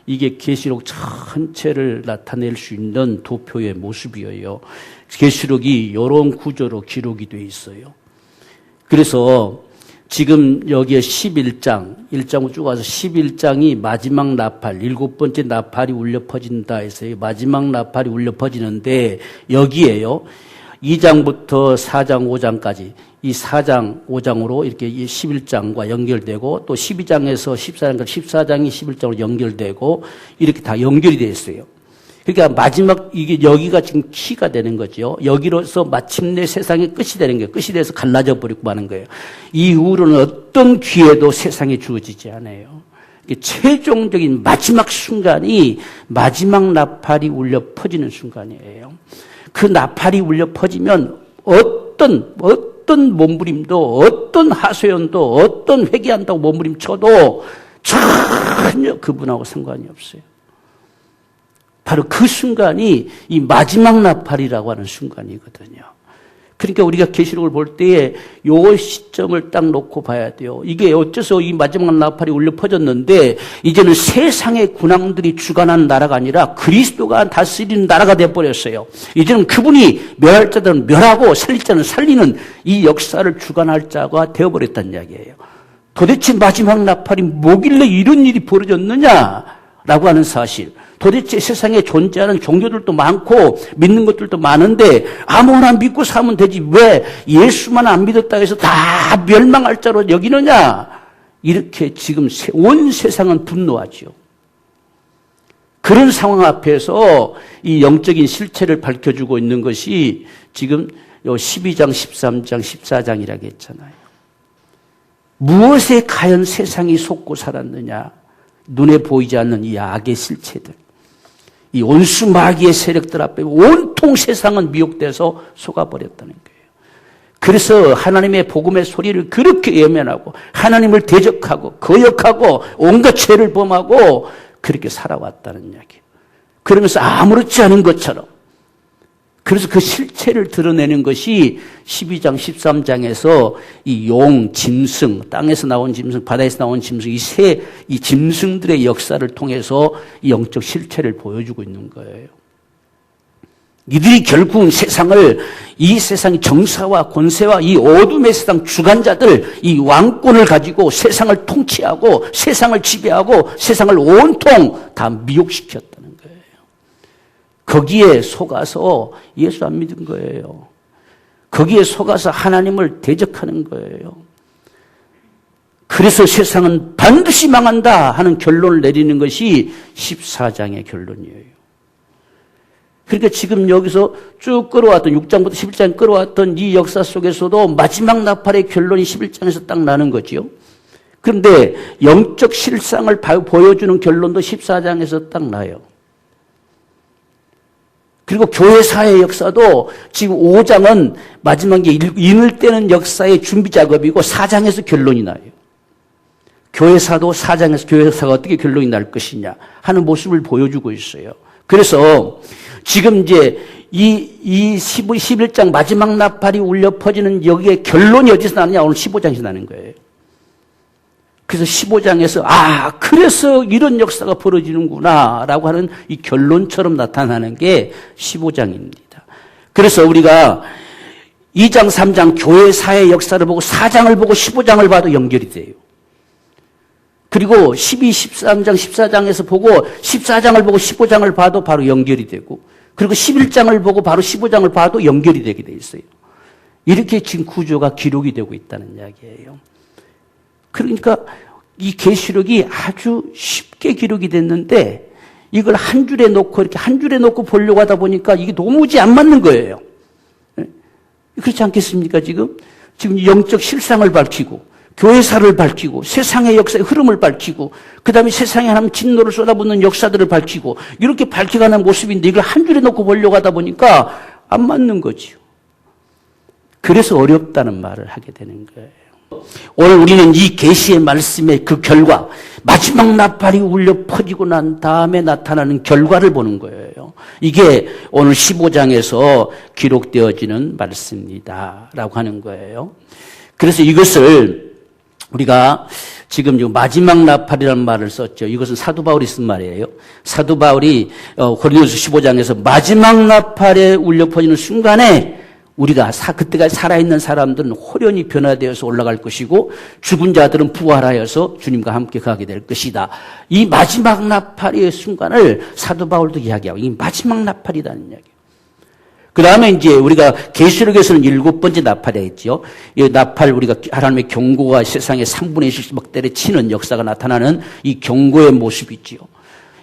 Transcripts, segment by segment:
이게 계시록 전체를 나타낼 수 있는 도표의 모습이에요. 계시록이 이런 구조로 기록이 돼 있어요. 그래서 지금 여기에 1장으로 쭉 와서 11장이 마지막 나팔, 7번째 나팔이 울려 퍼진다 해서 마지막 나팔이 울려 퍼지는데 여기에요. 2장부터 4장, 5장까지 이 4장, 5장으로 이렇게 11장과 연결되고 또 12장에서 14장까지 14장이 11장으로 연결되고 이렇게 다 연결이 되어 있어요. 그러니까 마지막 이게 여기가 지금 키가 되는 거죠. 여기로서 마침내 세상의 끝이 되는 거예요. 끝이 돼서 갈라져 버리고 마는 거예요. 이후로는 어떤 기회도 세상에 주어지지 않아요. 최종적인 마지막 순간이 마지막 나팔이 울려 퍼지는 순간이에요. 그 나팔이 울려 퍼지면 어떤 몸부림도 어떤 하소연도 어떤 회개한다고 몸부림쳐도 전혀 그분하고 상관이 없어요. 바로 그 순간이 이 마지막 나팔이라고 하는 순간이거든요. 그러니까 우리가 계시록을 볼 때에 요 시점을 딱 놓고 봐야 돼요. 이게 어째서 이 마지막 나팔이 울려 퍼졌는데 이제는 세상의 군왕들이 주관하는 나라가 아니라 그리스도가 다스리는 나라가 되어버렸어요. 이제는 그분이 멸할 자들은 멸하고 살릴 자는 살리는 이 역사를 주관할 자가 되어버렸다는 이야기예요. 도대체 마지막 나팔이 뭐길래 이런 일이 벌어졌느냐라고 하는 사실. 도대체 세상에 존재하는 종교들도 많고 믿는 것들도 많은데 아무나 믿고 살면 되지 왜 예수만 안 믿었다 해서 다 멸망할 자로 여기느냐. 이렇게 지금 온 세상은 분노하죠. 그런 상황 앞에서 이 영적인 실체를 밝혀주고 있는 것이 지금 요 12장, 13장, 14장이라고 했잖아요. 무엇에 과연 세상이 속고 살았느냐. 눈에 보이지 않는 이 악의 실체들. 이 온수 마귀의 세력들 앞에 온통 세상은 미혹돼서 속아버렸다는 거예요. 그래서 하나님의 복음의 소리를 그렇게 외면하고 하나님을 대적하고 거역하고 온갖 죄를 범하고 그렇게 살아왔다는 이야기예요. 그러면서 아무렇지 않은 것처럼 그래서 그 실체를 드러내는 것이 12장, 13장에서 이 용, 짐승, 땅에서 나온 짐승, 바다에서 나온 짐승, 이 짐승들의 역사를 통해서 이 영적 실체를 보여주고 있는 거예요. 이들이 결국은 이 세상의 정사와 권세와 이 어둠의 세상 주관자들, 이 왕권을 가지고 세상을 통치하고 세상을 지배하고 세상을 온통 다 미혹시켰다. 거기에 속아서 예수 안 믿은 거예요. 거기에 속아서 하나님을 대적하는 거예요. 그래서 세상은 반드시 망한다 하는 결론을 내리는 것이 14장의 결론이에요. 그러니까 지금 여기서 쭉 끌어왔던 6장부터 11장 끌어왔던 이 역사 속에서도 마지막 나팔의 결론이 11장에서 딱 나는 거죠. 그런데 영적 실상을 보여주는 결론도 14장에서 딱 나요. 그리고 교회사의 역사도 지금 5장은 마지막에 인을 떼는 역사의 준비 작업이고 4장에서 결론이 나요. 교회사도 4장에서 교회사가 어떻게 결론이 날 것이냐 하는 모습을 보여주고 있어요. 그래서 지금 이제 이 11장 마지막 나팔이 울려 퍼지는 여기에 결론이 어디서 나느냐 오늘 15장에서 나는 거예요. 그래서 15장에서 그래서 이런 역사가 벌어지는구나 라고 하는 이 결론처럼 나타나는 게 15장입니다. 그래서 우리가 2장, 3장 교회사의 역사를 보고 4장을 보고 15장을 봐도 연결이 돼요. 그리고 12, 13장, 14장에서 보고 14장을 보고 15장을 봐도 바로 연결이 되고 그리고 11장을 보고 바로 15장을 봐도 연결이 되게 돼 있어요. 이렇게 지금 구조가 기록이 되고 있다는 이야기예요. 그러니까 이 계시록이 아주 쉽게 기록이 됐는데 이걸 한 줄에 놓고 이렇게 한 줄에 놓고 보려고 하다 보니까 이게 도무지 안 맞는 거예요. 그렇지 않겠습니까? 지금 영적 실상을 밝히고 교회사를 밝히고 세상의 역사의 흐름을 밝히고 그다음에 세상에 하나님 진노를 쏟아붓는 역사들을 밝히고 이렇게 밝혀가는 모습인데 이걸 한 줄에 놓고 보려고 하다 보니까 안 맞는 거지요. 그래서 어렵다는 말을 하게 되는 거예요. 오늘 우리는 이 계시의 말씀의 그 결과 마지막 나팔이 울려 퍼지고 난 다음에 나타나는 결과를 보는 거예요. 이게 오늘 15장에서 기록되어지는 말씀입니다 라고 하는 거예요. 그래서 이것을 우리가 지금 요 마지막 나팔이라는 말을 썼죠. 이것은 사도 바울이 쓴 말이에요. 사도 바울이 고린도서 15장에서 마지막 나팔에 울려 퍼지는 순간에 우리가 그때까지 살아있는 사람들은 호련히 변화되어서 올라갈 것이고 죽은 자들은 부활하여서 주님과 함께 가게 될 것이다. 이 마지막 나팔의 순간을 사도 바울도 이야기하고 이 마지막 나팔이라는 이야기예요. 그 다음에 이제 우리가 계시록에서는 7번째 나팔이 있죠. 이 나팔 우리가 하나님의 경고가 세상에 3분의 1씩 막 때려치는 역사가 나타나는 이 경고의 모습이지요.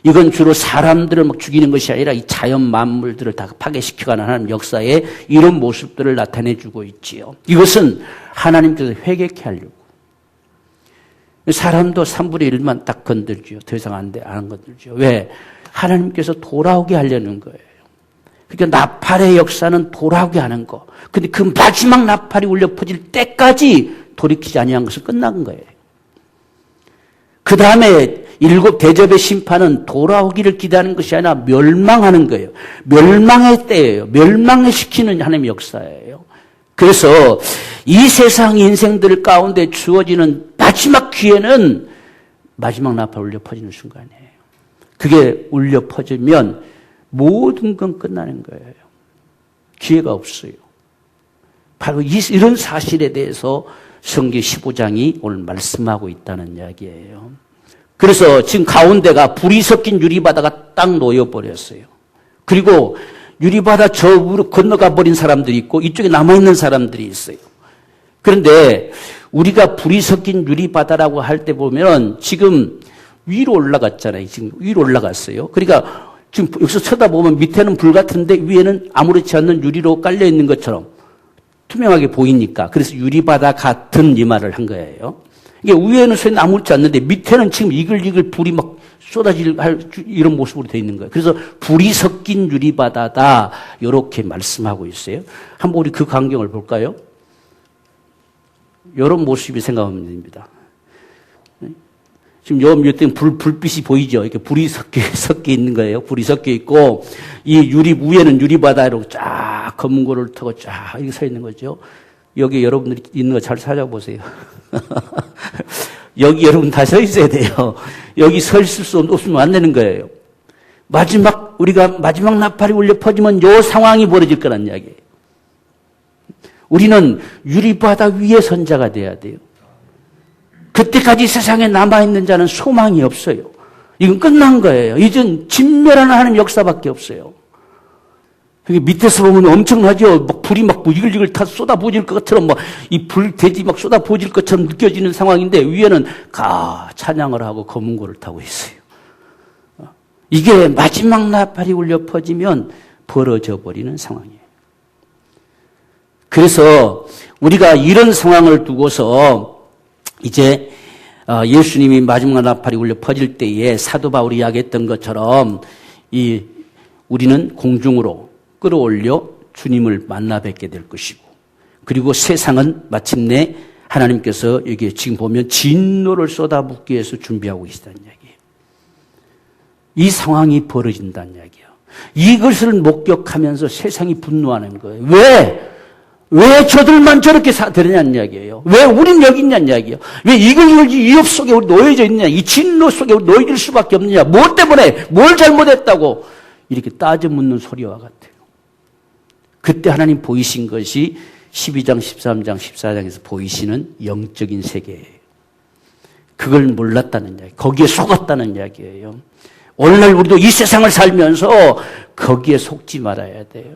이건 주로 사람들을 막 죽이는 것이 아니라 이 자연 만물들을 다 파괴시켜가는 하나님 역사의 이런 모습들을 나타내주고 있지요. 이것은 하나님께서 회개케 하려고. 사람도 3분의 1만 딱 건들죠. 더 이상 안 건들죠. 왜? 하나님께서 돌아오게 하려는 거예요. 그러니까 나팔의 역사는 돌아오게 하는 거. 근데 그 마지막 나팔이 울려 퍼질 때까지 돌이키지 아니한 것은 끝난 거예요. 그 다음에 7 대접의 심판은 돌아오기를 기다리는 것이 아니라 멸망하는 거예요. 멸망의 때예요. 멸망시키는 하나님의 역사예요. 그래서 이 세상 인생들 가운데 주어지는 마지막 기회는 마지막 나팔 울려 퍼지는 순간이에요. 그게 울려 퍼지면 모든 건 끝나는 거예요. 기회가 없어요. 바로 이런 사실에 대해서 성경 15장이 오늘 말씀하고 있다는 이야기예요. 그래서 지금 가운데가 불이 섞인 유리바다가 딱 놓여버렸어요. 그리고 유리바다 저으로 건너가 버린 사람들이 있고 이쪽에 남아있는 사람들이 있어요. 그런데 우리가 불이 섞인 유리바다라고 할 때 보면 지금 위로 올라갔잖아요. 지금 위로 올라갔어요. 그러니까 지금 여기서 쳐다보면 밑에는 불 같은데 위에는 아무렇지 않는 유리로 깔려 있는 것처럼 투명하게 보이니까 그래서 유리바다 같은 이 말을 한 거예요. 이게 위에는 소리 아무렇지 않는데 밑에는 지금 이글이글 불이 막 쏟아질 이런 모습으로 되어 있는 거예요. 그래서 불이 섞인 유리바다다 이렇게 말씀하고 있어요. 한번 우리 그 광경을 볼까요? 이런 모습이 생각하면 됩니다. 지금 요 밑에 불빛이 보이죠? 이렇게 불이 섞여 있는 거예요. 불이 섞여 있고, 이 위에는 유리바다로 쫙 검은 고를 타고 쫙 이렇게 서 있는 거죠. 여기 여러분들이 있는 거 잘 찾아보세요. 여기 여러분 다 서 있어야 돼요. 여기 서 있을 수 없으면 안 되는 거예요. 우리가 마지막 나팔이 울려 퍼지면 요 상황이 벌어질 거란 이야기예요. 우리는 유리바다 위에 선 자가 돼야 돼요. 그때까지 세상에 남아있는 자는 소망이 없어요. 이건 끝난 거예요. 이젠 진멸하는 하나님 역사밖에 없어요. 밑에서 보면 엄청나죠? 막 불이 막 이글이글 타 쏟아부어질 것처럼 이 불돼지 막 쏟아부어질 것처럼 느껴지는 상황인데 위에는 찬양을 하고 검은 고를 타고 있어요. 이게 마지막 나팔이 울려 퍼지면 벌어져 버리는 상황이에요. 그래서 우리가 이런 상황을 두고서 이제 예수님이 마지막 나팔이 울려 퍼질 때에 사도 바울이 이야기했던 것처럼 우리는 공중으로 끌어올려 주님을 만나 뵙게 될 것이고 그리고 세상은 마침내 하나님께서 여기 지금 보면 진노를 쏟아붓기 위해서 준비하고 계시다는 이야기예요. 이 상황이 벌어진다는 이야기예요. 이것을 목격하면서 세상이 분노하는 거예요. 왜 저들만 저렇게 되느냐는 이야기예요. 왜 우린 여기 있냐는 이야기예요. 왜 이걸 위협 속에 우리 놓여져 있느냐. 이 진노 속에 우리 놓여질 수밖에 없느냐. 뭐 때문에 뭘 잘못했다고 이렇게 따져 묻는 소리와 같아요. 그때 하나님 보이신 것이 12장, 13장, 14장에서 보이시는 영적인 세계예요. 그걸 몰랐다는 이야기, 거기에 속았다는 이야기예요. 오늘날 우리도 이 세상을 살면서 거기에 속지 말아야 돼요.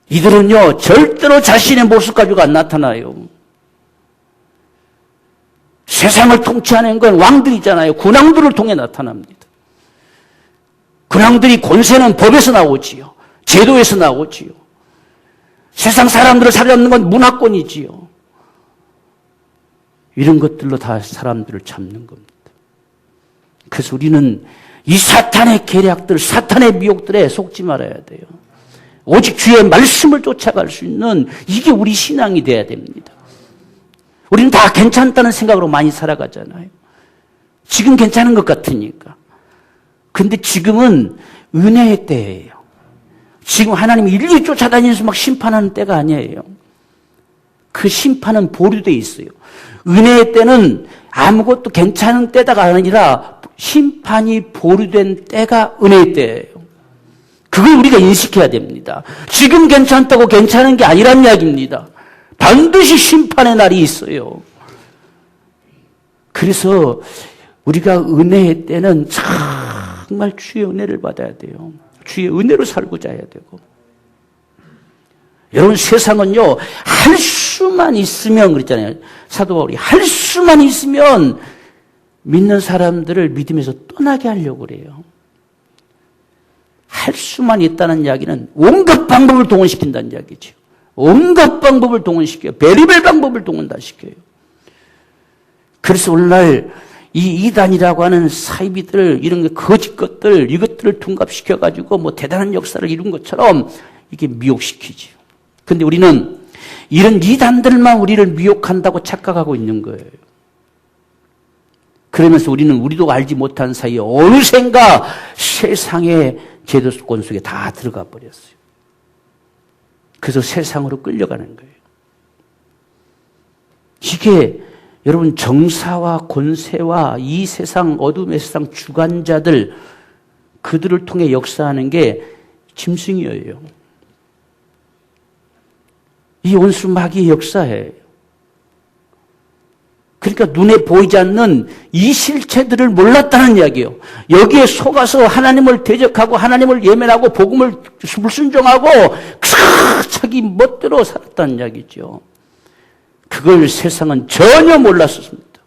이들은요, 절대로 자신의 모습 가지고 안 나타나요. 세상을 통치하는 건 왕들이잖아요. 군왕들을 통해 나타납니다. 군왕들이 권세는 법에서 나오지요. 제도에서 나오지요. 세상 사람들을 사로잡는 건 문화권이지요. 이런 것들로 다 사람들을 잡는 겁니다. 그래서 우리는 이 사탄의 계략들, 사탄의 미혹들에 속지 말아야 돼요. 오직 주의 말씀을 쫓아갈 수 있는 이게 우리 신앙이 돼야 됩니다. 우리는 다 괜찮다는 생각으로 많이 살아가잖아요. 지금 괜찮은 것 같으니까. 근데 지금은 은혜의 때예요. 지금 하나님이 일일이 쫓아다니면서 막 심판하는 때가 아니에요. 그 심판은 보류되어 있어요. 은혜의 때는 아무것도 괜찮은 때다가 아니라 심판이 보류된 때가 은혜의 때예요. 그걸 우리가 인식해야 됩니다. 지금 괜찮다고 괜찮은 게 아니란 이야기입니다. 반드시 심판의 날이 있어요. 그래서 우리가 은혜의 때는 정말 주의 은혜를 받아야 돼요. 주의 은혜로 살고자 해야 되고. 여러분, 세상은요, 할 수만 있으면 그랬잖아요. 사도 바울이 할 수만 있으면 믿는 사람들을 믿음에서 떠나게 하려고 그래요. 할 수만 있다는 이야기는 온갖 방법을 동원시킨다는 이야기죠. 온갖 방법을 동원시켜요. 별의별 방법을 동원시켜요. 그래서 오늘날 이 이단이라고 하는 사이비들, 이런 거짓 것들, 이것들을 둔갑시켜가지고 뭐 대단한 역사를 이룬 것처럼 이게 미혹시키죠. 근데 우리는 이런 이단들만 우리를 미혹한다고 착각하고 있는 거예요. 그러면서 우리도 알지 못한 사이에 어느샌가 세상의 제도권 속에 다 들어가 버렸어요. 그래서 세상으로 끌려가는 거예요. 이게 여러분, 정사와 권세와 이 세상, 어둠의 세상 주관자들, 그들을 통해 역사하는 게 짐승이에요. 이 원수 마귀의 역사예요. 그러니까 눈에 보이지 않는 이 실체들을 몰랐다는 이야기예요. 여기에 속아서 하나님을 대적하고 하나님을 예면하고 복음을 불순종하고 자기 멋대로 살았다는 이야기죠. 그걸 세상은 전혀 몰랐었습니다.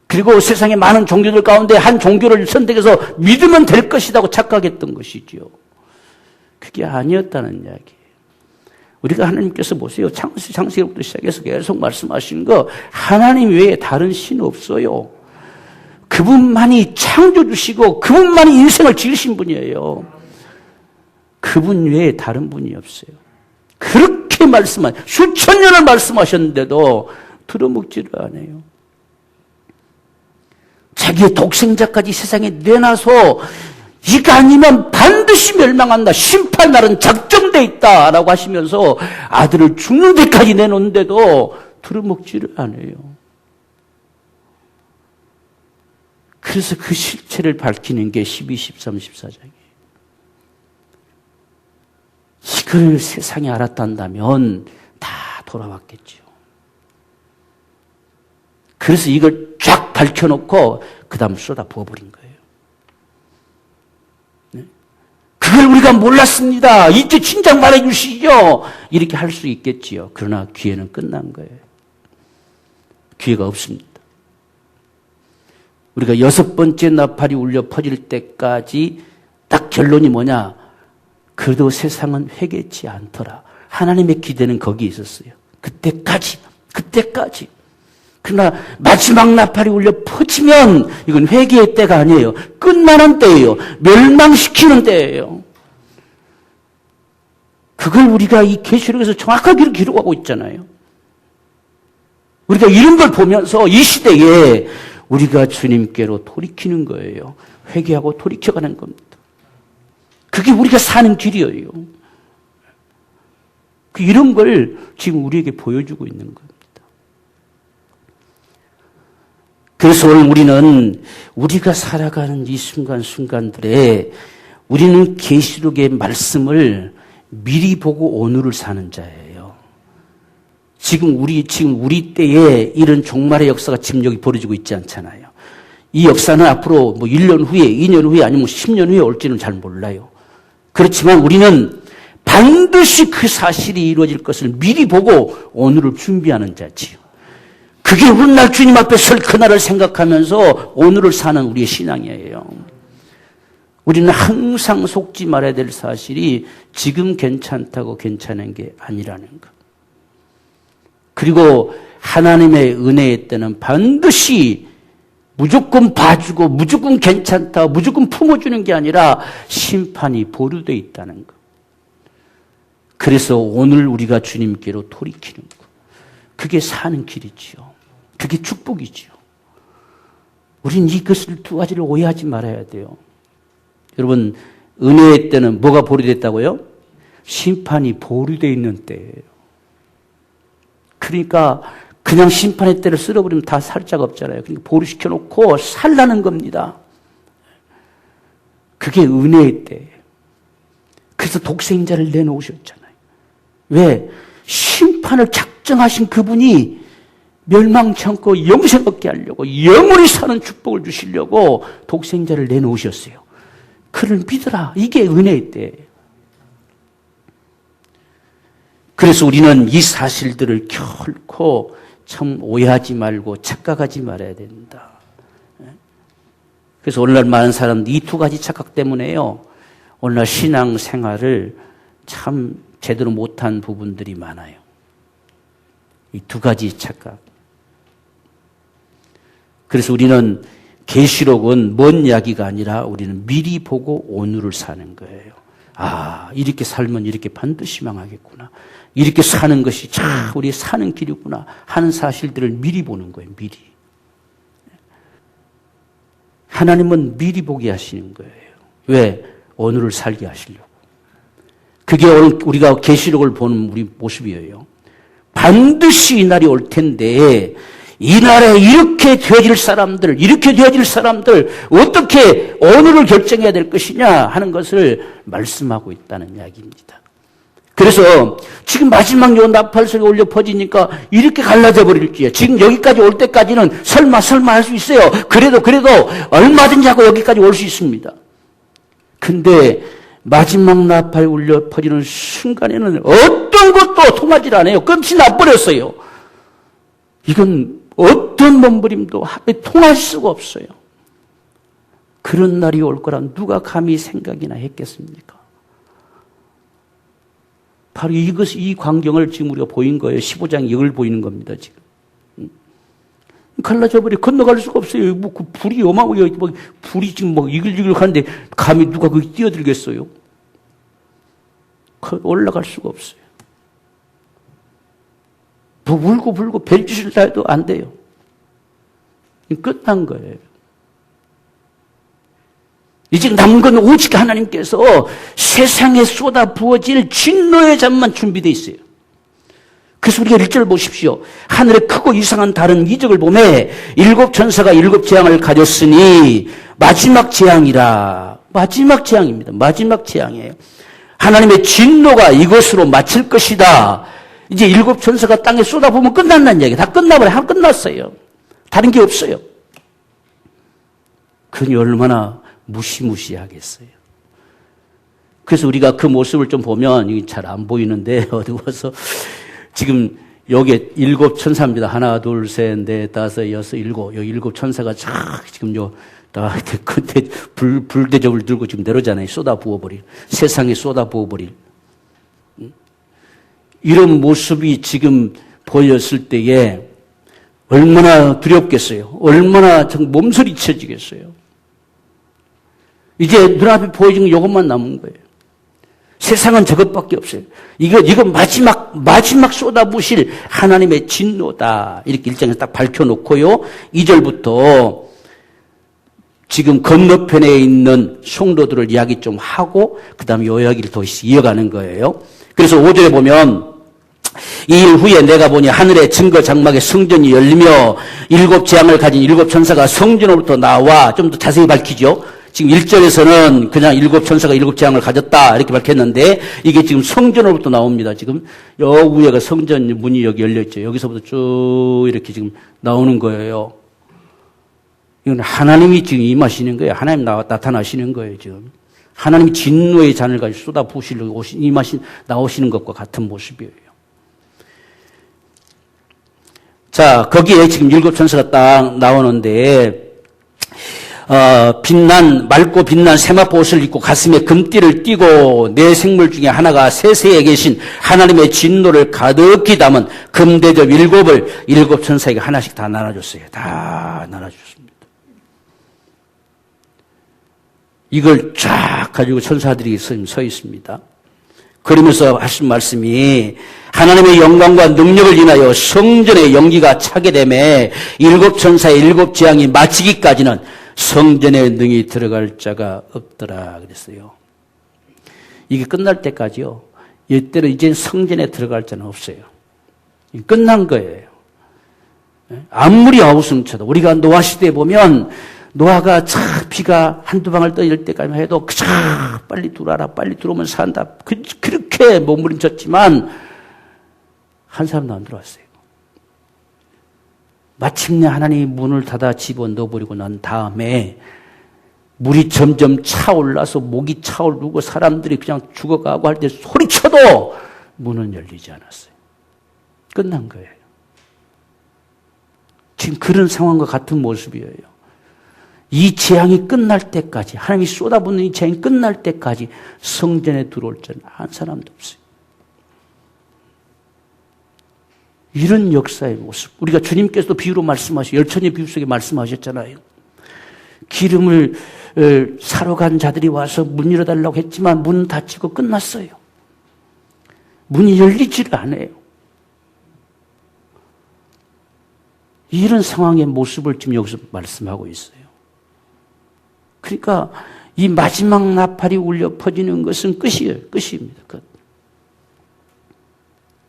그리고 세상의 많은 종교들 가운데 한 종교를 선택해서 믿으면 될 것이라고 착각했던 것이죠. 그게 아니었다는 이야기예요. 우리가 하나님께서 보세요. 창세기부터 시작해서 계속 말씀하시는 거, 하나님 외에 다른 신 없어요. 그분만이 창조주시고 그분만이 인생을 지으신 분이에요. 그분 외에 다른 분이 없어요. 그렇게 수천 년을 말씀하셨는데도 들어먹지를 않아요. 자기의 독생자까지 세상에 내놔서 이가 아니면 반드시 멸망한다. 심판 날은 작정돼 있다라고 하시면서 아들을 죽는 데까지 내놓는데도 들어먹지를 않아요. 그래서 그 실체를 밝히는 게 12, 13, 14장이에요. 이걸 세상이 알았단다면 다 돌아왔겠죠. 그래서 이걸 쫙 밝혀놓고 그 다음 쏟아 부어버린 거예요. 그걸 우리가 몰랐습니다. 이제 진작 말해주시죠. 이렇게 할 수 있겠지요. 그러나 기회는 끝난 거예요. 기회가 없습니다. 우리가 6번째 나팔이 울려 퍼질 때까지 딱 결론이 뭐냐? 그래도 세상은 회개치 않더라. 하나님의 기대는 거기에 있었어요. 그때까지. 그러나 마지막 나팔이 울려 퍼지면 이건 회개의 때가 아니에요. 끝나는 때예요. 멸망시키는 때예요. 그걸 우리가 이 계시록에서 정확하게 기록하고 있잖아요. 우리가 이런 걸 보면서 이 시대에 우리가 주님께로 돌이키는 거예요. 회개하고 돌이켜가는 겁니다. 그게 우리가 사는 길이에요. 이런 걸 지금 우리에게 보여주고 있는 겁니다. 그래서 오늘 우리는 우리가 살아가는 이 순간순간들에 우리는 계시록의 말씀을 미리 보고 오늘을 사는 자예요. 지금 우리 때에 이런 종말의 역사가 지금 여기 벌어지고 있지 않잖아요. 이 역사는 앞으로 1년 후에, 2년 후에 아니면 10년 후에 올지는 잘 몰라요. 그렇지만 우리는 반드시 그 사실이 이루어질 것을 미리 보고 오늘을 준비하는 자지요. 그게 훗날 주님 앞에 설 그날을 생각하면서 오늘을 사는 우리의 신앙이에요. 우리는 항상 속지 말아야 될 사실이 지금 괜찮다고 괜찮은 게 아니라는 것. 그리고 하나님의 은혜의 때는 반드시 무조건 봐주고 무조건 괜찮다, 무조건 품어주는 게 아니라 심판이 보류되어 있다는 것. 그래서 오늘 우리가 주님께로 돌이키는 것. 그게 사는 길이지요. 그게 축복이지요. 우린 이것을 두 가지를 오해하지 말아야 돼요. 여러분, 은혜의 때는 뭐가 보류됐다고요? 심판이 보류되어 있는 때예요. 그러니까 그냥 심판의 때를 쓸어버리면 다 살 자가 없잖아요. 그러니까 보류시켜 놓고 살라는 겁니다. 그게 은혜의 때예요. 그래서 독생자를 내놓으셨잖아요. 왜? 심판을 작정하신 그분이 멸망치 않고 영생 얻게 하려고, 영원히 사는 축복을 주시려고 독생자를 내놓으셨어요. 그를 믿어라. 이게 은혜의 때예요. 그래서 우리는 이 사실들을 결코 참 오해하지 말고 착각하지 말아야 된다. 그래서 오늘날 많은 사람들이 이 두 가지 착각 때문에요, 오늘날 신앙생활을 참 제대로 못한 부분들이 많아요. 이 두 가지 착각. 그래서 우리는 계시록은 먼 이야기가 아니라 우리는 미리 보고 오늘을 사는 거예요. 아, 이렇게 살면 이렇게 반드시 망하겠구나. 이렇게 사는 것이 참 우리 사는 길이구나 하는 사실들을 미리 보는 거예요. 미리. 하나님은 미리 보게 하시는 거예요. 왜? 오늘을 살게 하시려고. 그게 오늘 우리가 계시록을 보는 우리 모습이에요. 반드시 이 날이 올 텐데 이 날에 이렇게 되어질 사람들 어떻게 오늘을 결정해야 될 것이냐 하는 것을 말씀하고 있다는 이야기입니다. 그래서 지금 마지막 요 나팔 소리가 울려 퍼지니까 이렇게 갈라져 버릴지요. 지금 여기까지 올 때까지는 설마 할 수 있어요. 그래도 얼마든지 하고 여기까지 올 수 있습니다. 근데 마지막 나팔 울려 퍼지는 순간에는 어떤 것도 통하지 않아요. 끝이 나버렸어요. 이건 어떤 몸부림도 합에 통할 수가 없어요. 그런 날이 올 거라 누가 감히 생각이나 했겠습니까? 바로 이 광경을 지금 우리가 보인 거예요. 15장 이걸 보이는 겁니다, 지금. 갈라져 버려. 건너갈 수가 없어요. 뭐, 그 불이 요망하고, 불이 지금 이글이글 하는데, 감히 누가 거기 뛰어들겠어요? 올라갈 수가 없어요. 뭐, 울고 불고 벨짓을 해도 안 돼요. 끝난 거예요. 이제 남은 건 오직 하나님께서 세상에 쏟아 부어질 진노의 잠만 준비되어 있어요. 그래서 우리가 1절 보십시오. 하늘에 크고 이상한 다른 이적을 보매 일곱 천사가 일곱 재앙을 가졌으니 마지막 재앙이라. 마지막 재앙입니다. 마지막 재앙이에요. 하나님의 진노가 이것으로 마칠 것이다. 이제 일곱 천사가 땅에 쏟아부으면 끝난다는 이야기예요. 다 끝나버려요. 끝났어요. 다른 게 없어요. 그니 얼마나 무시무시하겠어요. 그래서 우리가 그 모습을 좀 보면 잘 안 보이는데 어두워서 지금 여기에 일곱 천사입니다. 하나, 둘, 셋, 넷, 다섯, 여섯, 일곱. 여기 일곱 천사가 쫙 지금 다 끝에 불대접을 들고 지금 내려오잖아요. 쏟아 부어버릴. 세상에 쏟아 부어버릴. 이런 모습이 지금 보였을 때에 얼마나 두렵겠어요. 얼마나 몸서리쳐지겠어요. 이제 눈앞에 보여지는 이것만 남은 거예요. 세상은 저것밖에 없어요. 이거 마지막 쏟아부으실 하나님의 진노다. 이렇게 1장에서 딱 밝혀놓고요. 2절부터 지금 건너편에 있는 성도들을 이야기 좀 하고, 그 다음에 이 이야기를 더 이어가는 거예요. 그래서 5절에 보면, 이 일 후에 내가 보니 하늘의 증거 장막의 성전이 열리며 일곱 재앙을 가진 일곱 천사가 성전으로부터 나와, 좀 더 자세히 밝히죠. 지금 1절에서는 그냥 일곱 천사가 일곱 재앙을 가졌다 이렇게 밝혔는데 이게 지금 성전으로부터 나옵니다. 지금 여 위에가 성전 문이 여기 열려있죠. 여기서부터 쭉 이렇게 지금 나오는 거예요. 이건 하나님이 지금 임하시는 거예요. 하나님 나타나시는 거예요. 지금 하나님이 진노의 잔을 가지고 쏟아 부으시려고 나오시는 것과 같은 모습이에요. 자, 거기에 지금 일곱 천사가 딱 나오는데 맑고 빛난 세마포 옷을 입고 가슴에 금띠를 띠고 네 생물 중에 하나가 세세에 계신 하나님의 진노를 가득히 담은 금대접 일곱을 일곱 천사에게 하나씩 다 나눠줬어요. 다 나눠줬습니다. 이걸 쫙 가지고 천사들이 서 있습니다. 그러면서 하신 말씀이 하나님의 영광과 능력을 인하여 성전의 연기가 차게 되매 일곱 천사의 일곱 재앙이 마치기까지는 성전에 능히 들어갈 자가 없더라 그랬어요. 이게 끝날 때까지요. 이때는 이제 성전에 들어갈 자는 없어요. 끝난 거예요. 아무리 아우성쳐도 우리가 노아 시대에 보면 노아가 비가 한두 방울 떠일 때까지 해도 빨리 들어와라, 빨리 들어오면 산다. 그렇게 몸부림쳤지만 한 사람도 안 들어왔어요. 마침내 하나님이 문을 닫아 집어넣어버리고 난 다음에 물이 점점 차올라서 목이 차오르고 사람들이 그냥 죽어가고 할 때 소리쳐도 문은 열리지 않았어요. 끝난 거예요. 지금 그런 상황과 같은 모습이에요. 이 재앙이 끝날 때까지, 하나님이 쏟아붓는 이 재앙이 끝날 때까지 성전에 들어올 자는 한 사람도 없어요. 이런 역사의 모습. 우리가 주님께서도 비유로 열천의 비유 속에 말씀하셨잖아요. 기름을 사러 간 자들이 와서 문 열어달라고 했지만 문 닫히고 끝났어요. 문이 열리지를 않아요. 이런 상황의 모습을 지금 여기서 말씀하고 있어요. 그러니까 이 마지막 나팔이 울려 퍼지는 것은 끝이에요. 끝입니다. 끝.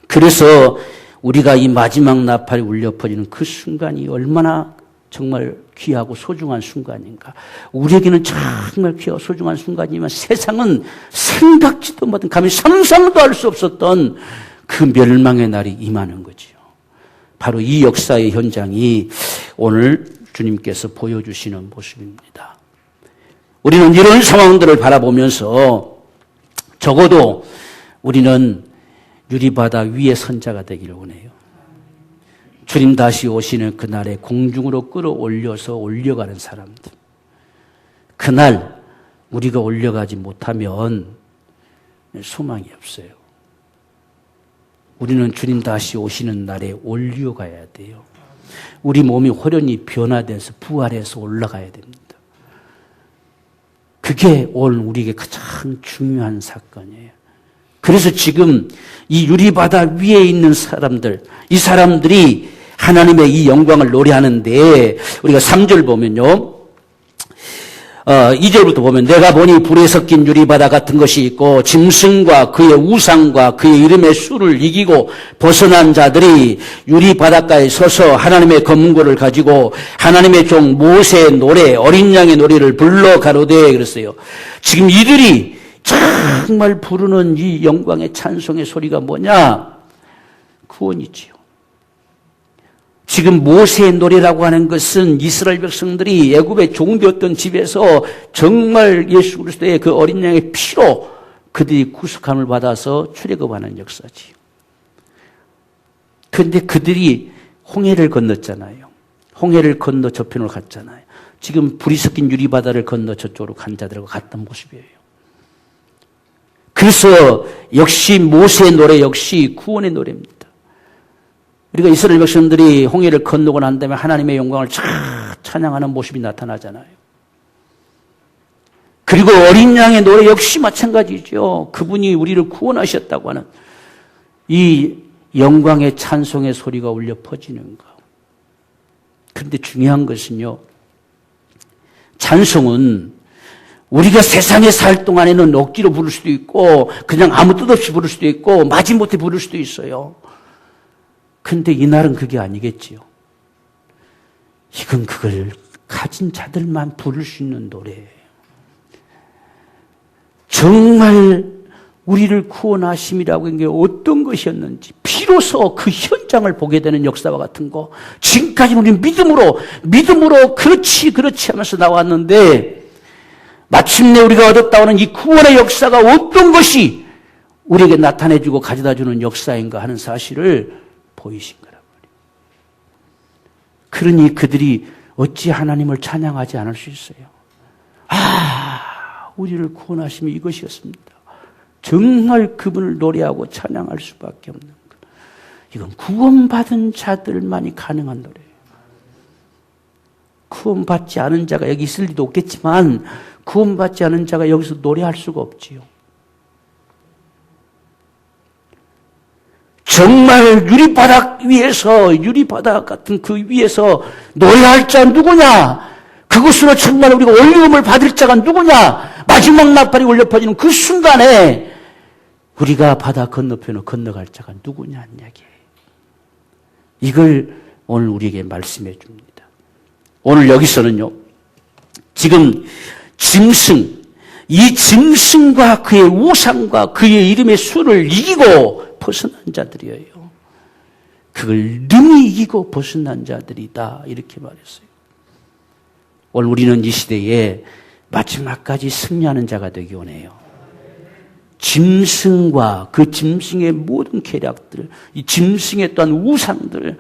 그래서 우리가 이 마지막 나팔이 울려 퍼지는 그 순간이 얼마나 정말 귀하고 소중한 순간인가. 우리에게는 정말 귀하고 소중한 순간이지만 세상은 생각지도 못한, 감히 상상도 할 수 없었던 그 멸망의 날이 임하는 거지요. 바로 이 역사의 현장이 오늘 주님께서 보여주시는 모습입니다. 우리는 이런 상황들을 바라보면서 적어도 우리는 유리바다 위에 선자가 되기를 원해요. 주님 다시 오시는 그날에 공중으로 끌어올려서 올려가는 사람들. 그날 우리가 올려가지 못하면 소망이 없어요. 우리는 주님 다시 오시는 날에 올려가야 돼요. 우리 몸이 호련히 변화돼서 부활해서 올라가야 됩니다. 그게 오늘 우리에게 가장 중요한 사건이에요. 그래서 지금 이 유리바다 위에 있는 사람들, 이 사람들이 하나님의 이 영광을 노래하는데 우리가 3절 보면요. 2절부터 보면 내가 보니 불에 섞인 유리바다 같은 것이 있고 짐승과 그의 우상과 그의 이름의 수를 이기고 벗어난 자들이 유리바닷가에 서서 하나님의 검문고를 가지고 하나님의 종 모세의 노래, 어린 양의 노래를 불러 가로되 그랬어요. 지금 이들이 정말 부르는 이 영광의 찬송의 소리가 뭐냐? 구원이지요. 지금 모세의 노래라고 하는 것은 이스라엘 백성들이 애굽의 종되었던 집에서 정말 예수 그리스도의 그 어린 양의 피로 그들이 구속함을 받아서 출애굽하는 역사지요. 그런데 그들이 홍해를 건넜잖아요. 홍해를 건너 저편으로 갔잖아요. 지금 불이 섞인 유리바다를 건너 저쪽으로 간 자들과 같은 모습이에요. 그래서 역시 모세의 노래 역시 구원의 노래입니다. 우리가 이스라엘 백성들이 홍해를 건너고 난 다음에 하나님의 영광을 찬양하는 모습이 나타나잖아요. 그리고 어린 양의 노래 역시 마찬가지죠. 그분이 우리를 구원하셨다고 하는 이 영광의 찬송의 소리가 울려 퍼지는 것. 그런데 중요한 것은요. 찬송은 우리가 세상에 살 동안에는 억지로 부를 수도 있고 그냥 아무 뜻 없이 부를 수도 있고 마지못해 부를 수도 있어요. 근데 이날은 그게 아니겠지요. 이건 그걸 가진 자들만 부를 수 있는 노래예요. 정말 우리를 구원하심이라고 하는 게 어떤 것이었는지 비로소 그 현장을 보게 되는 역사와 같은 거. 지금까지 우리는 믿음으로 그렇지 하면서 나왔는데 마침내 우리가 얻었다고 하는 이 구원의 역사가 어떤 것이 우리에게 나타내주고 가져다주는 역사인가 하는 사실을 보이신 거란 말이에요. 그러니 그들이 어찌 하나님을 찬양하지 않을 수 있어요. 우리를 구원하심이 이것이었습니다. 정말 그분을 노래하고 찬양할 수밖에 없는 것. 이건 구원받은 자들만이 가능한 노래예요. 구원받지 않은 자가 여기 있을 리도 없겠지만 구원받지 않은 자가 여기서 노래할 수가 없지요. 정말 유리바닥 같은 그 위에서 노래할 자 누구냐? 그것으로 정말 우리가 올리움을 받을 자가 누구냐? 마지막 나팔이 울려 퍼지는 그 순간에 우리가 바다 건너편으로 건너갈 자가 누구냐는 이야기예요. 이걸 오늘 우리에게 말씀해 줍니다. 오늘 여기서는요, 지금 짐승, 이 짐승과 그의 우상과 그의 이름의 수를 이기고 벗어난 자들이에요. 그걸 능히 이기고 벗어난 자들이다, 이렇게 말했어요. 오늘 우리는 이 시대에 마지막까지 승리하는 자가 되기 원해요. 짐승과 그 짐승의 모든 계략들, 이 짐승의 또한 우상들,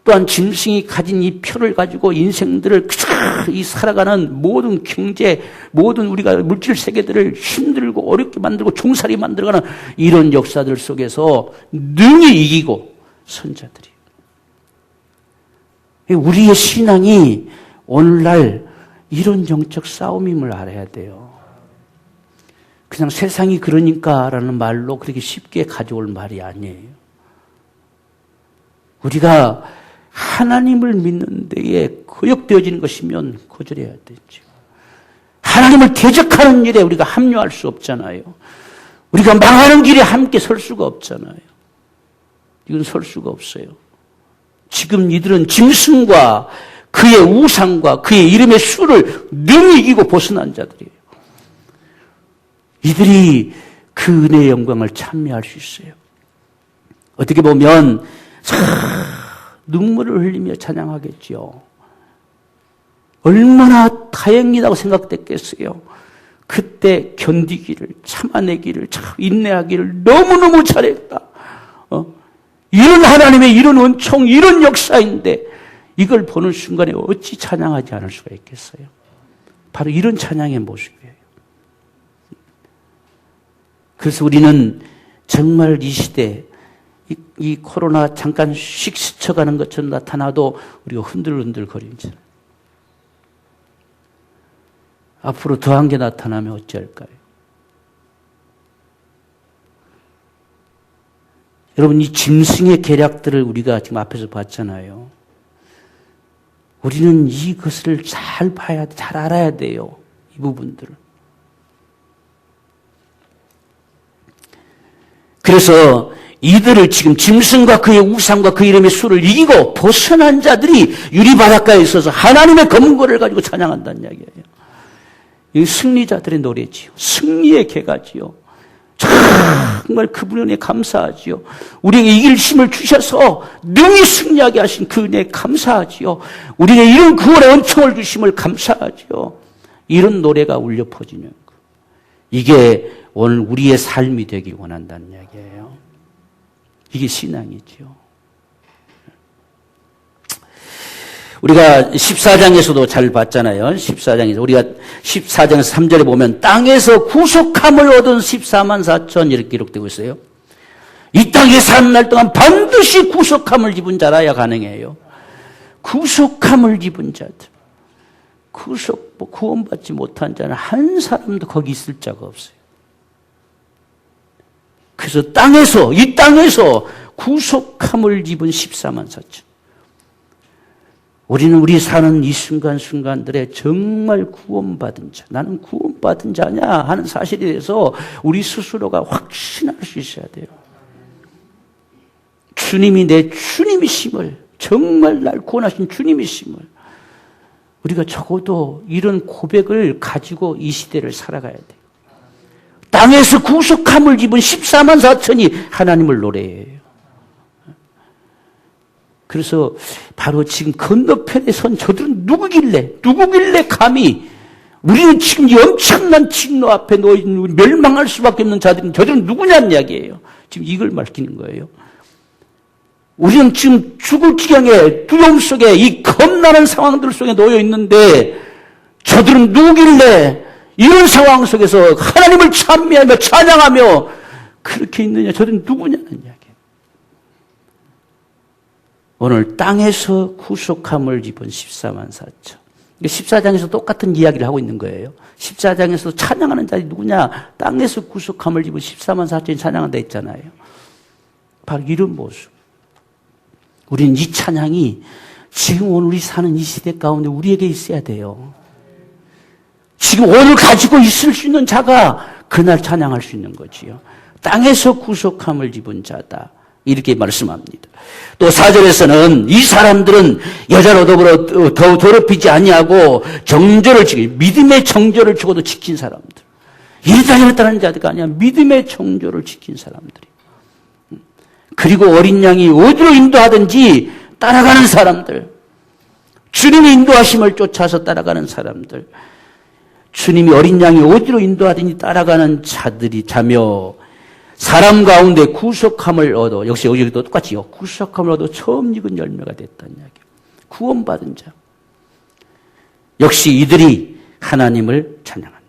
또한 짐승이 가진 이 표를 가지고 인생들을 이 살아가는 모든 경제, 모든 우리가 물질 세계들을 힘들고 어렵게 만들고 종살이 만들어가는 이런 역사들 속에서 능히 이기고 선 자들이에요. 우리의 신앙이 오늘날 이런 영적 싸움임을 알아야 돼요. 그냥 세상이 그러니까라는 말로 그렇게 쉽게 가져올 말이 아니에요. 우리가 하나님을 믿는 데에 거역되어지는 것이면 거절해야 되죠. 하나님을 대적하는 일에 우리가 합류할 수 없잖아요. 우리가 망하는 길에 함께 설 수가 없잖아요. 이건 설 수가 없어요. 지금 이들은 짐승과 그의 우상과 그의 이름의 수를 능히 이기고 벗어난 자들이에요. 이들이 그 은혜의 영광을 찬미할 수 있어요. 어떻게 보면 눈물을 흘리며 찬양하겠지요. 얼마나 다행이라고 생각됐겠어요. 그때 견디기를, 참아내기를, 인내하기를 너무너무 잘했다. 이런 하나님의 이런 은총, 이런 역사인데 이걸 보는 순간에 어찌 찬양하지 않을 수가 있겠어요. 바로 이런 찬양의 모습이에요. 그래서 우리는 정말 이 시대, 이 코로나 잠깐씩 스쳐가는 것처럼 나타나도 우리가 흔들흔들 거리잖아요. 앞으로 더한 게 나타나면 어찌할까요? 여러분, 이 짐승의 계략들을 우리가 지금 앞에서 봤잖아요. 우리는 이것을 잘 봐야 돼, 잘 알아야 돼요. 이 부분들을. 그래서 이들을 지금 짐승과 그의 우상과 그 이름의 수를 이기고 벗어난 자들이 유리바닷가에 있어서 하나님의 검은고를 가지고 찬양한다는 이야기예요. 이 승리자들의 노래지요. 승리의 개가지요. 정말 그분의 은혜에 감사하지요. 우리에게 이길 힘을 주셔서 능히 승리하게 하신 그 은혜에 감사하지요. 우리에게 이런 구원의 은총을 주심을 감사하지요. 이런 노래가 울려 퍼지는 거. 이게 오늘 우리의 삶이 되기 원한다는 이야기예요. 이게 신앙이지요. 우리가 14장에서도 잘 봤잖아요. 14장에서 우리가 14장 3절에 보면 땅에서 구속함을 얻은 14만 4천 이렇게 기록되고 있어요. 이 땅에 사는 날 동안 반드시 구속함을 입은 자라야 가능해요. 구속함을 입은 자들. 구원받지 못한 자는 한 사람도 거기 있을 자가 없어요. 그래서 이 땅에서 구속함을 입은 14만 4천. 우리는 우리 사는 이 순간순간들에 정말 구원받은 자, 나는 구원받은 자냐 하는 사실에 대해서 우리 스스로가 확신할 수 있어야 돼요. 주님이 내 주님이심을, 정말 날 구원하신 주님이심을 우리가 적어도 이런 고백을 가지고 이 시대를 살아가야 돼요. 땅에서 구속함을 입은 14만 4천이 하나님을 노래해요. 그래서 바로 지금 건너편에 선 저들은 누구길래 감히 우리는 지금 이 엄청난 진노 앞에 놓인 멸망할 수밖에 없는 자들은 저들은 누구냐는 이야기예요. 지금 이걸 밝히는 거예요. 우리는 지금 죽을 지경에 두려움 속에 이 겁나는 상황들 속에 놓여 있는데 저들은 누구길래 이런 상황 속에서 하나님을 찬미하며 찬양하며 그렇게 있느냐. 저들은 누구냐는 이야기예요. 오늘 땅에서 구속함을 입은 14만 4천. 14장에서 똑같은 이야기를 하고 있는 거예요. 14장에서 찬양하는 자들이 누구냐? 땅에서 구속함을 입은 14만 4천이 찬양한다 했잖아요. 바로 이런 모습. 우리는 이 찬양이 지금 오늘 우리 사는 이 시대 가운데 우리에게 있어야 돼요. 지금 오늘 가지고 있을 수 있는 자가 그날 찬양할 수 있는 거지요. 땅에서 구속함을 입은 자다. 이렇게 말씀합니다. 또 4절에서는 이 사람들은 여자로 더불어 더 더럽히지 아니하고 정절을 지키, 믿음의 정절을 주고도 지킨 사람들. 이랬다 저랬다는 자들이 아니야. 믿음의 정절을 지킨 사람들이. 그리고 어린 양이 어디로 인도하든지 따라가는 사람들. 주님의 인도하심을 쫓아서 따라가는 사람들. 주님이 어린 양이 어디로 인도하든지 따라가는 자며 사람 가운데 구속함을 얻어, 역시 여기도 똑같이요. 구속함을 얻어 처음 익은 열매가 됐다는 이야기예요. 구원받은 자. 역시 이들이 하나님을 찬양합니다.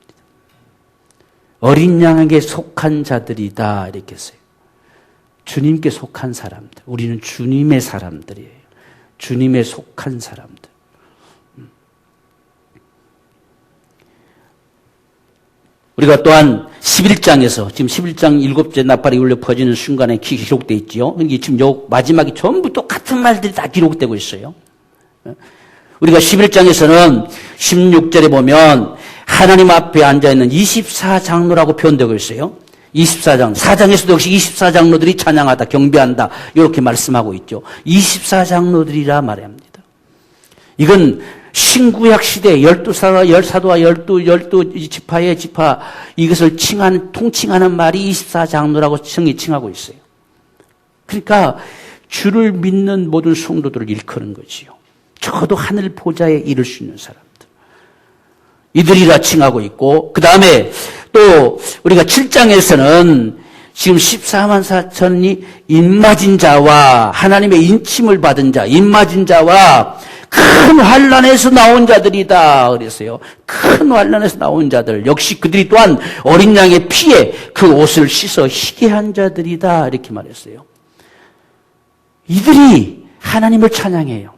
어린 양에게 속한 자들이다 이렇게 했어요. 주님께 속한 사람들. 우리는 주님의 사람들이에요. 주님에 속한 사람들. 우리가 또한 11장에서 지금 11장 7째 나팔이 울려 퍼지는 순간에 기록되어 있죠. 지금 요 마지막에 전부 똑같은 말들이 다 기록되고 있어요. 우리가 11장에서는 16절에 보면 하나님 앞에 앉아있는 24장로라고 표현되고 있어요. 24장. 4장에서도 역시 24장로들이 찬양하다, 경배한다 이렇게 말씀하고 있죠. 24장로들이라 말합니다. 이건 신구약 시대 12사도와 12지파의 지파 이것을 통칭하는 말이 24장로라고 성이 칭하고 있어요. 그러니까 주를 믿는 모든 성도들을 일컫는 거지요. 적어도 하늘 보좌에 이를 수 있는 사람들. 이들이라 칭하고 있고, 그 다음에 또 우리가 7장에서는 지금 14만 4천이 인맞은 자와 하나님의 인침을 받은 자, 인맞은 자와 큰 환난에서 나온 자들이다 그랬어요. 큰 환난에서 나온 자들, 역시 그들이 또한 어린 양의 피에 그 옷을 씻어 희게 한 자들이다 이렇게 말했어요. 이들이 하나님을 찬양해요.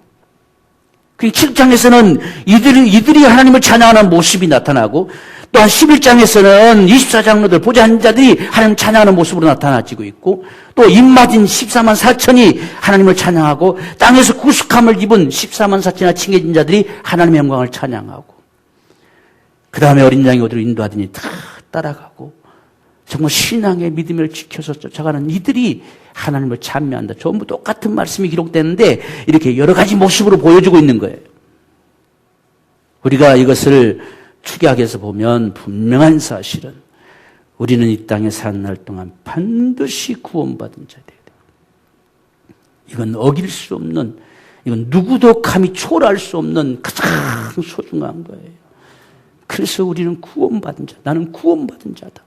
그 7장에서는 이들이 하나님을 찬양하는 모습이 나타나고, 또한 11장에서는 24장로들 보좌 앉은 자들이 하나님 찬양하는 모습으로 나타나지고 있고, 또 입맞은 14만 4천이 하나님을 찬양하고, 땅에서 구속함을 입은 14만 4천이나 칭해진 자들이 하나님의 영광을 찬양하고, 그 다음에 어린 양이 어디로 인도하더니 다 따라가고, 정말 신앙의 믿음을 지켜서 쫓아가는 이들이 하나님을 찬미한다. 전부 똑같은 말씀이 기록되는데 이렇게 여러 가지 모습으로 보여주고 있는 거예요. 우리가 이것을 축약해서 보면 분명한 사실은 우리는 이 땅에 사는 날 동안 반드시 구원받은 자 돼야 돼요. 이건 어길 수 없는, 이건 누구도 감히 초월할 수 없는 가장 소중한 거예요. 그래서 우리는 구원받은 자, 나는 구원받은 자다.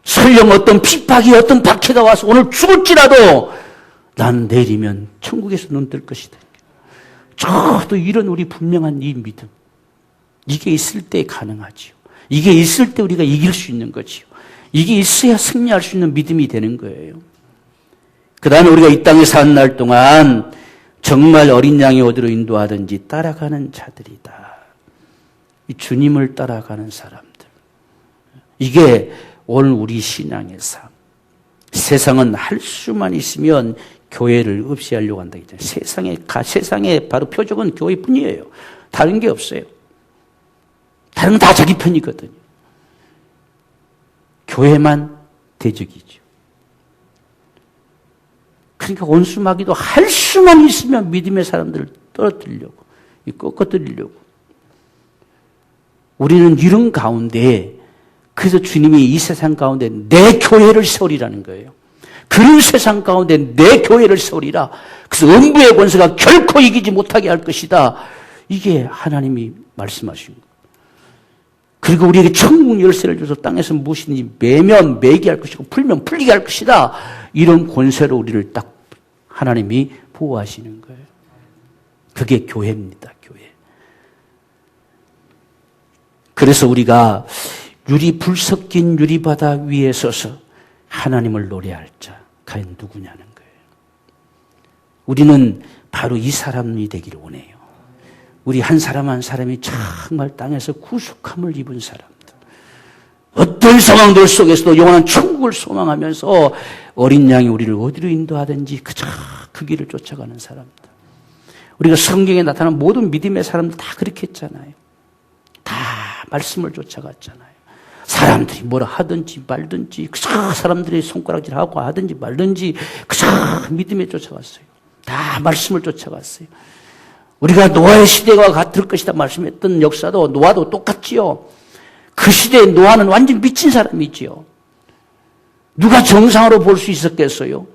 설령 어떤 핍박이 어떤 박해가 와서 오늘 죽을지라도 난 내일이면 천국에서 눈 뜰 것이다. 저도 이런 우리 분명한 이 믿음, 이게 있을 때 가능하지요. 이게 있을 때 우리가 이길 수 있는 거지요. 이게 있어야 승리할 수 있는 믿음이 되는 거예요. 그 다음에 우리가 이 땅에 사는 날 동안 정말 어린 양이 어디로 인도하든지 따라가는 자들이다. 이 주님을 따라가는 사람들. 이게 오늘 우리 신앙의 삶. 세상은 할 수만 있으면 교회를 없애하려고 한다. 세상의 바로 표적은 교회뿐이에요. 다른 게 없어요. 다른 건 다 자기 편이거든요. 교회만 대적이죠. 그러니까 원수마귀도 할 수만 있으면 믿음의 사람들을 떨어뜨리려고, 꺾어뜨리려고. 우리는 이런 가운데, 그래서 주님이 이 세상 가운데 내 교회를 세우리라는 거예요. 그런 세상 가운데 내 교회를 세우리라. 그래서 음부의 권세가 결코 이기지 못하게 할 것이다. 이게 하나님이 말씀하신 거예요. 그리고 우리에게 천국 열쇠를 줘서 땅에서 무엇이든지 매면 매게 할 것이고 풀면 풀리게 할 것이다. 이런 권세로 우리를 딱 하나님이 보호하시는 거예요. 그게 교회입니다. 교회. 그래서 우리가 불 섞인 유리바다 위에 서서 하나님을 노래할 자, 과연 누구냐는 거예요. 우리는 바로 이 사람이 되기를 원해요. 우리 한 사람 한 사람이 정말 땅에서 구속함을 입은 사람들. 어떤 상황들 속에서도 영원한 천국을 소망하면서 어린 양이 우리를 어디로 인도하든지 그저 그 길을 쫓아가는 사람들. 우리가 성경에 나타난 모든 믿음의 사람들 다 그렇게 했잖아요. 다 말씀을 쫓아갔잖아요. 사람들이 뭐라 하든지 말든지 그저 사람들이 손가락질하고 하든지 말든지 그저 믿음에 쫓아갔어요. 다 말씀을 쫓아갔어요. 우리가 노아의 시대와 같을 것이다 말씀했던 역사도 노아도 똑같지요. 그 시대에 노아는 완전 미친 사람이지요. 누가 정상으로 볼 수 있었겠어요?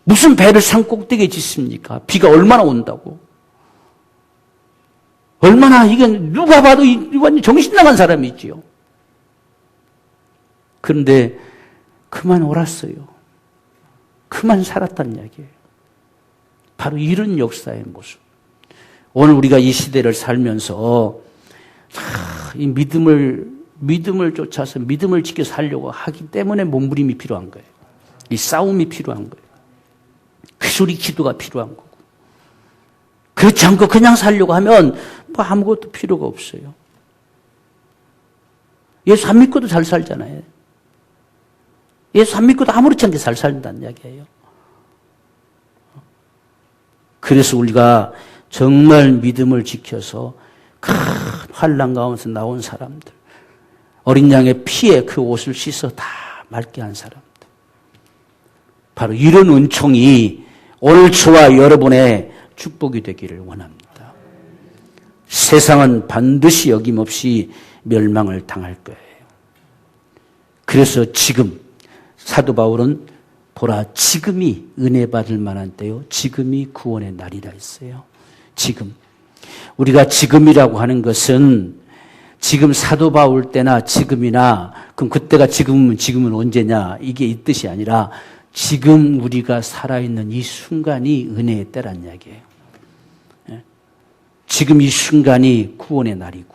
무슨 배를 산 꼭대기에 짓습니까? 비가 얼마나 온다고. 얼마나 이게 누가 봐도 완전 정신 나간 사람이지요. 그런데 그만 옳았어요. 그만 살았다는 이야기예요. 바로 이런 역사의 모습. 오늘 우리가 이 시대를 살면서 이 믿음을 쫓아서 믿음을 지켜 살려고 하기 때문에 몸부림이 필요한 거예요. 이 싸움이 필요한 거예요. 그래서 우리 기도가 필요한 거고. 그렇지 않고 그냥 살려고 하면 뭐 아무것도 필요가 없어요. 예수 안 믿고도 잘 살잖아요. 예수 안 믿고도 아무렇지 않게 잘 산다는 이야기예요. 그래서 우리가 정말 믿음을 지켜서 큰 환난 가운데서 나온 사람들, 어린 양의 피에 그 옷을 씻어 다 맑게 한 사람들, 바로 이런 은총이 오늘 저와 여러분의 축복이 되기를 원합니다. 세상은 반드시 여김없이 멸망을 당할 거예요. 그래서 지금 사도 바울은 보라 지금이 은혜 받을 만한 때요, 지금이 구원의 날이라 했어요. 지금 우리가 지금이라고 하는 것은 지금 사도 바울 때나 지금이나 그럼 그때가 지금은 언제냐 이게 이 뜻이 아니라 지금 우리가 살아있는 이 순간이 은혜의 때란 이야기예요. 지금 이 순간이 구원의 날이고,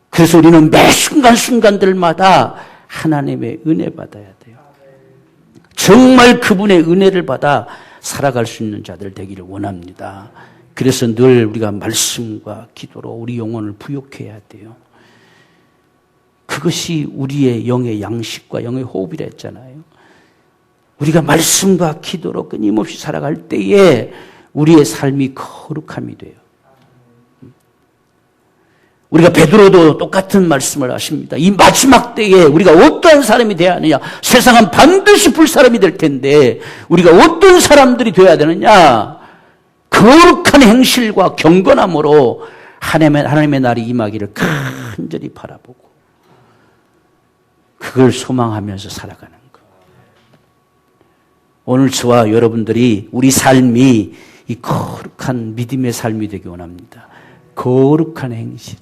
그래서 우리는 매 순간순간들마다 하나님의 은혜 받아야 돼요. 정말 그분의 은혜를 받아 살아갈 수 있는 자들 되기를 원합니다. 그래서 늘 우리가 말씀과 기도로 우리 영혼을 부욕해야 돼요. 그것이 우리의 영의 양식과 영의 호흡이라 했잖아요. 우리가 말씀과 기도로 끊임없이 살아갈 때에 우리의 삶이 거룩함이 돼요. 우리가 베드로도 똑같은 말씀을 하십니다. 이 마지막 때에 우리가 어떠한 사람이 되어야 하느냐. 세상은 반드시 불사람이 될 텐데 우리가 어떤 사람들이 되어야 되느냐. 거룩한 행실과 경건함으로 하나님의 날이 임하기를 간절히 바라보고 그걸 소망하면서 살아가는 것. 오늘 저와 여러분들이 우리 삶이 이 거룩한 믿음의 삶이 되기 원합니다. 거룩한 행실.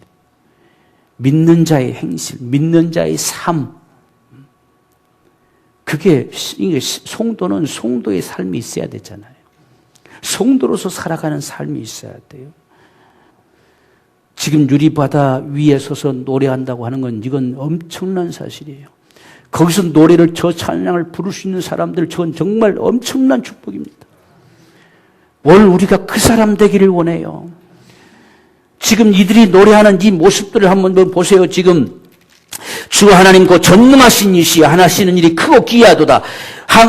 믿는 자의 행실, 믿는 자의 삶. 이게 성도는 성도의 삶이 있어야 되잖아요. 성도로서 살아가는 삶이 있어야 돼요. 지금 유리바다 위에 서서 노래한다고 하는 건 이건 엄청난 사실이에요. 거기서 노래를 저 찬양을 부를 수 있는 사람들 전 정말 엄청난 축복입니다. 오늘 우리가 그 사람 되기를 원해요. 지금 이들이 노래하는 이 모습들을 한번 보세요. 지금 주 하나님 그 전능하신 이시여 하나시는 일이 크고 기이하도다.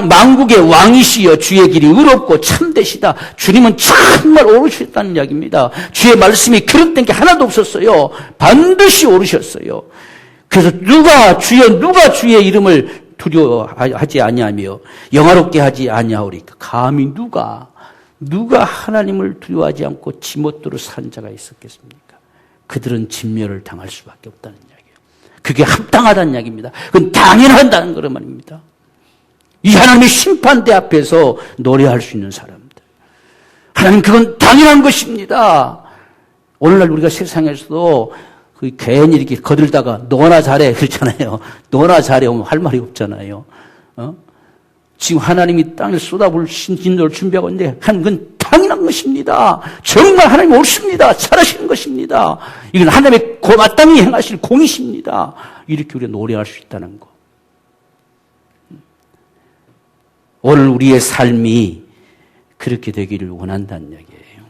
만국의 왕이시여 주의 길이 의롭고 참되시다. 주님은 정말 오르셨다는 이야기입니다. 주의 말씀이 그릇된 게 하나도 없었어요. 반드시 오르셨어요. 그래서 누가 주의 이름을 두려워하지 아니하며 영화롭게 하지 아니하오리까. 감히 누가 하나님을 두려워하지 않고 지멋대로 산 자가 있었겠습니까? 그들은 진멸을 당할 수밖에 없다는 이야기예요. 그게 합당하다는 이야기입니다. 그건 당연하다는 그런 말입니다. 이 하나님의 심판대 앞에서 노래할 수 있는 사람들. 하나님 그건 당연한 것입니다. 오늘날 우리가 세상에서도 괜히 이렇게 거들다가 너나 잘해 그렇잖아요. 너나 잘해 오면 할 말이 없잖아요. 지금 하나님이 땅에 쏟아부을 진노를 준비하고 있는데 그건 당연한 것입니다. 정말 하나님 옳습니다. 잘하시는 것입니다. 이건 하나님의 마땅히 행하실 공이십니다. 이렇게 우리가 노래할 수 있다는 거. 오늘 우리의 삶이 그렇게 되기를 원한다는 이야기예요.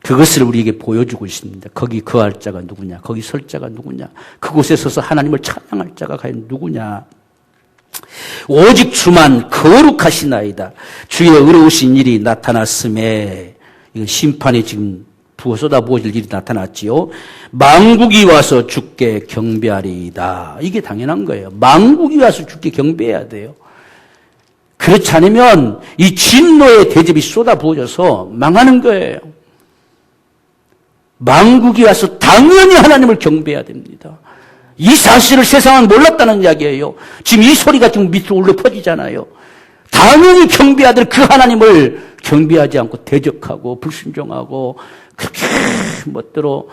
그것을 우리에게 보여주고 있습니다. 거기 거할 자가 누구냐? 거기 설 자가 누구냐? 그곳에 서서 하나님을 찬양할 자가 과연 누구냐? 오직 주만 거룩하시나이다. 주의 의로우신 일이 나타났음에 이건 심판이 지금 쏟아부어질 일이 나타났지요. 만국이 와서 주께 경배하리이다. 이게 당연한 거예요. 만국이 와서 주께 경배해야 돼요. 그렇지 않으면 이 진노의 대접이 쏟아부어져서 망하는 거예요. 만국이 와서 당연히 하나님을 경배해야 됩니다. 이 사실을 세상은 몰랐다는 이야기예요. 지금 이 소리가 지금 밑으로 울려 퍼지잖아요. 당연히 경배해야 될 그 하나님을 경배하지 않고 대적하고 불순종하고 그렇게 멋대로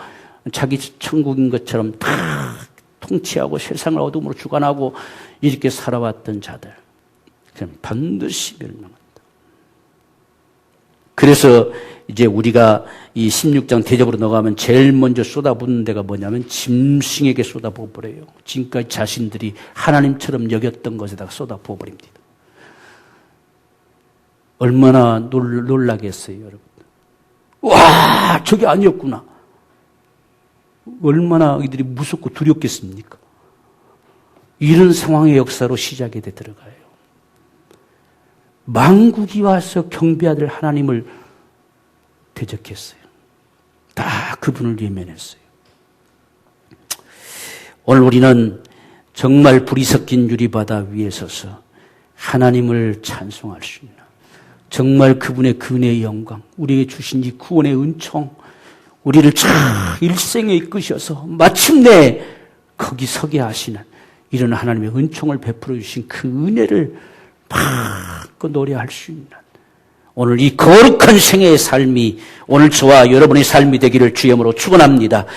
자기 천국인 것처럼 다 통치하고 세상을 어둠으로 주관하고 이렇게 살아왔던 자들, 그럼 반드시 멸망한다. 그래서 이제 우리가 이 16장 대접으로 넘어가면 제일 먼저 쏟아붓는 데가 뭐냐면 짐승에게 쏟아부어버려요. 지금까지 자신들이 하나님처럼 여겼던 것에다가 쏟아부어버립니다. 얼마나 놀라겠어요, 여러분. 와, 저게 아니었구나. 얼마나 이들이 무섭고 두렵겠습니까? 이런 상황의 역사로 시작이 돼 들어가요. 만국이 와서 경배하들 하나님을 대적했어요. 다 그분을 외면했어요. 오늘 우리는 정말 불이 섞인 유리바다 위에 서서 하나님을 찬송할 수 있는, 정말 그분의 근혜의 영광, 우리에게 주신 이 구원의 은총, 우리를 참 일생에 이끄셔서 마침내 거기 서게 하시는 이런 하나님의 은총을 베풀어 주신 그 은혜를 마음껏 노래할 수 있는, 오늘 이 거룩한 생애의 삶이 오늘 저와 여러분의 삶이 되기를 주의 이름으로 축원합니다.